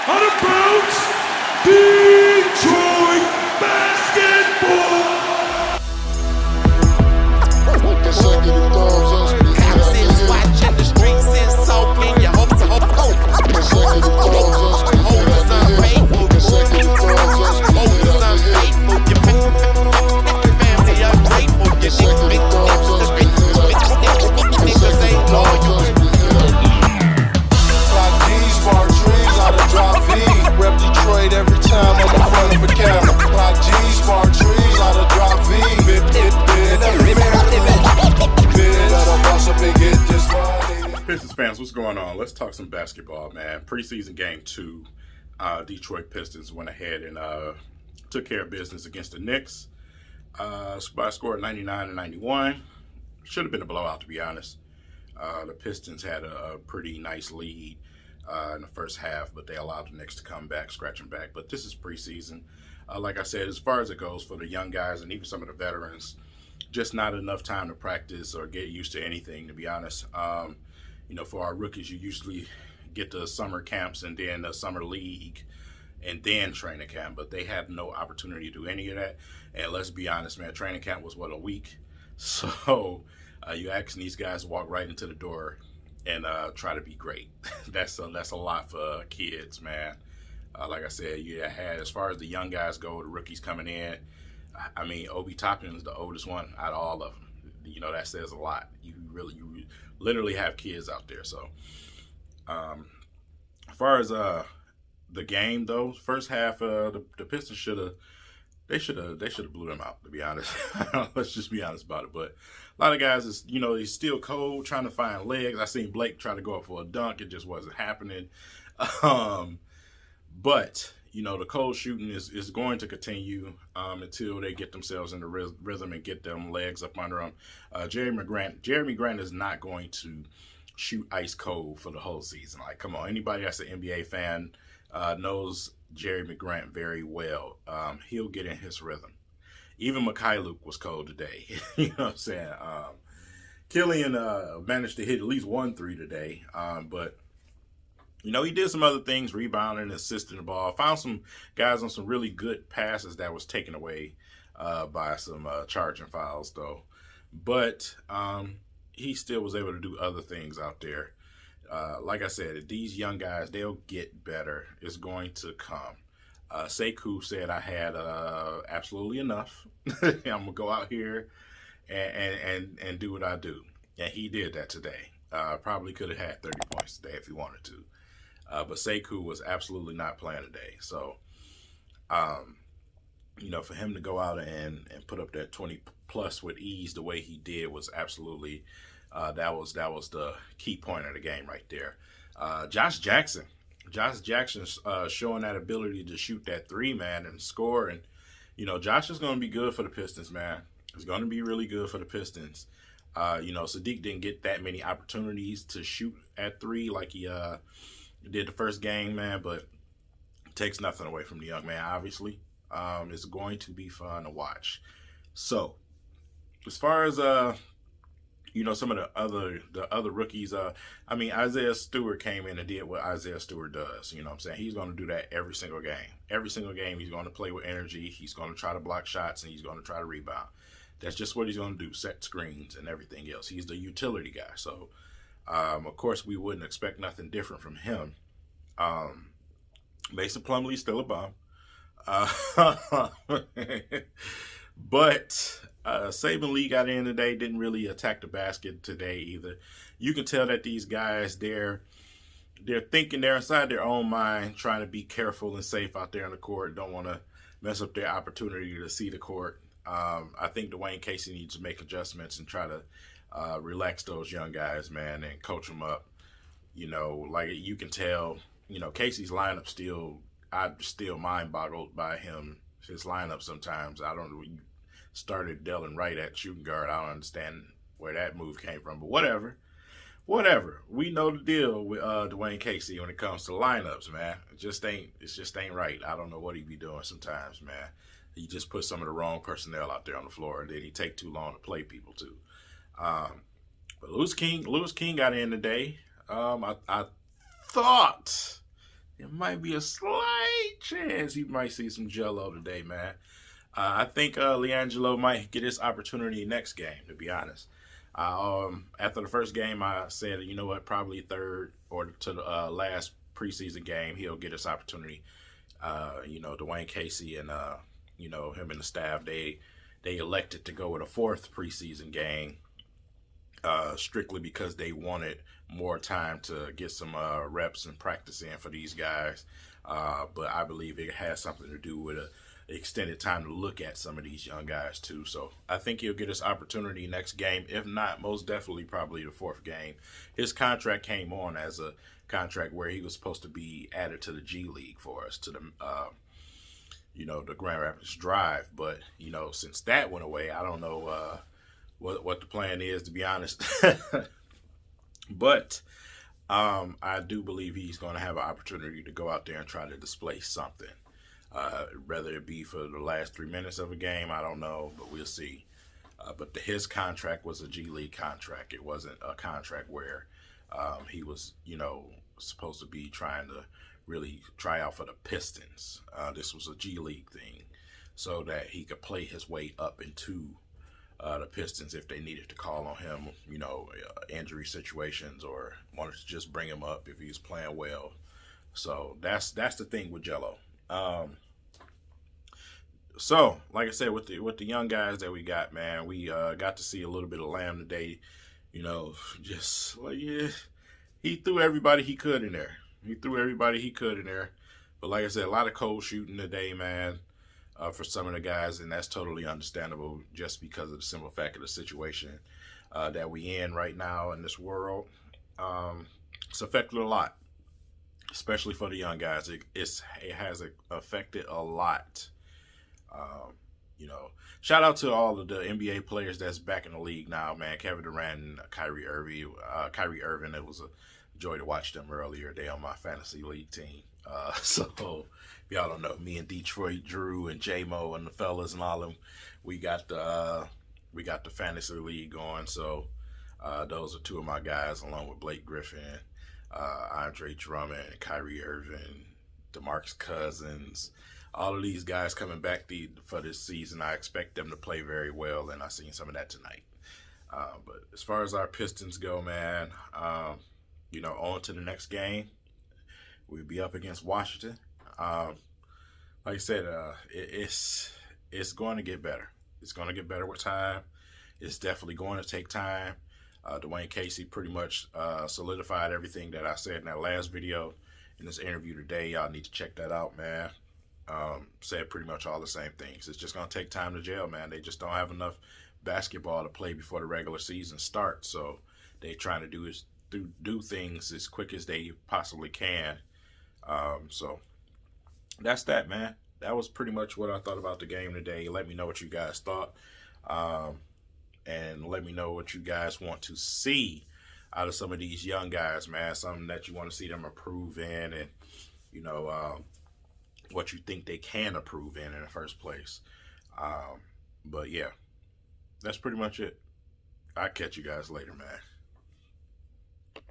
Out of bounds, Detroit basketball. Cops is watching, the streets is talking. Your hopes are holders unfaithful. Holders unfaithful. Your family ungrateful. Your niggas ain't loyal. Clock D's, bar trees, out of drop V. Rep Detroit every time I'm in front of a camera. Clock G's, bar trees, out of drop V. Pistons fans, what's going on? Let's talk some basketball, man. Preseason game 2, Detroit Pistons went ahead and took care of business against the Knicks by a score of 99-91. Should have been a blowout, to be honest. The Pistons had a pretty nice lead in the first half, but they allowed the Knicks to come back, scratching back. But this is preseason. Like I said, as far as it goes for the young guys and even some of the veterans, just not enough time to practice or get used to anything, to be honest. For our rookies, you usually get the summer camps and then the summer league and then training camp, but they have no opportunity to do any of that. And let's be honest, man, training camp was, a week? So you asking these guys to walk right into the door and try to be great. That's a lot for kids, man. Like I said, you had, as far as the young guys go, the rookies coming in, I mean, Obi Toppin is the oldest one out of all of them. That says a lot. You literally have kids out there. So, as far as the game though, first half, the Pistons should have blew them out, to be honest. Let's just be honest about it. But a lot of guys is, he's still cold, trying to find legs. I seen Blake try to go up for a dunk. It just wasn't happening. But the cold shooting is going to continue until they get themselves in the rhythm and get them legs up under them. Jeremy Grant is not going to shoot ice cold for the whole season. Like, come on, anybody that's an NBA fan knows Jeremy Grant very well. He'll get in his rhythm. Even Luke was cold today. You know what I'm saying? Killian managed to hit at least 1 3 today, but he did some other things, rebounding, assisting the ball. Found some guys on some really good passes that was taken away by some charging fouls, though. But he still was able to do other things out there. Like I said, these young guys, they'll get better. It's going to come. Sekou said I had absolutely enough. I'm going to go out here and do what I do. And he did that today. Probably could have had 30 points today if he wanted to. But Sekou was absolutely not playing today. So, for him to go out and put up that 20 plus with ease the way he did was absolutely, that was the key point of the game right there. Josh Jackson showing that ability to shoot that 3, man, and score. And, Josh is going to be good for the Pistons, man. It's going to be really good for the Pistons. Sadiq didn't get that many opportunities to shoot at 3 like he did the first game, man, but it takes nothing away from the young man, obviously. It's going to be fun to watch. So, as far as some of the other rookies, Isaiah Stewart came in and did what Isaiah Stewart does. You know what I'm saying? He's going to do that every single game. Every single game, he's going to play with energy. He's going to try to block shots, and he's going to try to rebound. That's just what he's going to do, set screens and everything else. He's the utility guy. So, of course, we wouldn't expect nothing different from him. Mason Plumlee's still a bum. But Saban Lee got in today, didn't really attack the basket today either. You can tell that these guys, they're thinking, they're inside their own mind, trying to be careful and safe out there on the court. Don't want to mess up their opportunity to see the court. I think Dwayne Casey needs to make adjustments and try to relax those young guys, man, and coach them up. Like you can tell, Casey's lineup I'm still mind boggled by his lineup sometimes. I don't know. You started Dylan Wright at shooting guard. I don't understand where that move came from, but whatever. We know the deal with Dwayne Casey when it comes to lineups, man. It just ain't right. I don't know what he be doing sometimes, man. He just put some of the wrong personnel out there on the floor, and then he take too long to play people too. But Lewis King got in today. I thought There might be a slight chance he might see some jello today, man. I think LiAngelo might get his opportunity next game, to be honest. After the first game, I said, you know what, probably third or to the last preseason game, he'll get his opportunity. Dwayne Casey and, him and the staff, they elected to go with a fourth preseason game strictly because they wanted more time to get some reps and practice in for these guys. But I believe it has something to do with extended time to look at some of these young guys too. So I think he'll get his opportunity next game. If not, most definitely probably the fourth game. His contract came on as a contract where he was supposed to be added to the G League for us, to the the Grand Rapids Drive. But since that went away, I don't know what the plan is, to be honest. But I do believe he's going to have an opportunity to go out there and try to display something. Whether it be for the last 3 minutes of a game, I don't know, but we'll see. But his contract was a G League contract. It wasn't a contract where he was, supposed to be trying to really try out for the Pistons. This was a G League thing so that he could play his way up into the Pistons if they needed to call on him, injury situations, or wanted to just bring him up if he was playing well. So that's the thing with Jello. So, like I said, with the young guys that we got, man, we got to see a little bit of Lamb today. He threw everybody he could in there. But like I said, a lot of cold shooting today, man, for some of the guys, and that's totally understandable just because of the simple fact of the situation that we in right now in this world. It's affected a lot, especially for the young guys. It has affected a lot. Shout out to all of the NBA players that's back in the league now, man. Kevin Durant and Kyrie Irving. It was a joy to watch them earlier today on my fantasy league team. So if y'all don't know, me and Detroit Drew and J-Mo and the fellas and all them, we got the fantasy league going. So those are two of my guys, along with Blake Griffin, Andre Drummond, Kyrie Irving, DeMarcus Cousins. All of these guys coming back for this season. I expect them to play very well, and I've seen some of that tonight. But as far as our Pistons go, man, on to the next game. We'll be up against Washington. Like I said, it's going to get better. It's going to get better with time. It's definitely going to take time. Dwayne Casey pretty much solidified everything that I said in that last video. In this interview today, y'all need to check that out, man. Said pretty much all the same things. It's just going to take time to gel, man. They just don't have enough basketball to play before the regular season starts. So they trying to do things as quick as they possibly can. So that's that, man. That was pretty much what I thought about the game today. Let me know what you guys thought. And let me know what you guys want to see out of some of these young guys, man. Something that you want to see them improve in, and what you think they can improve in the first place. But yeah, that's pretty much it. I'll catch you guys later, man.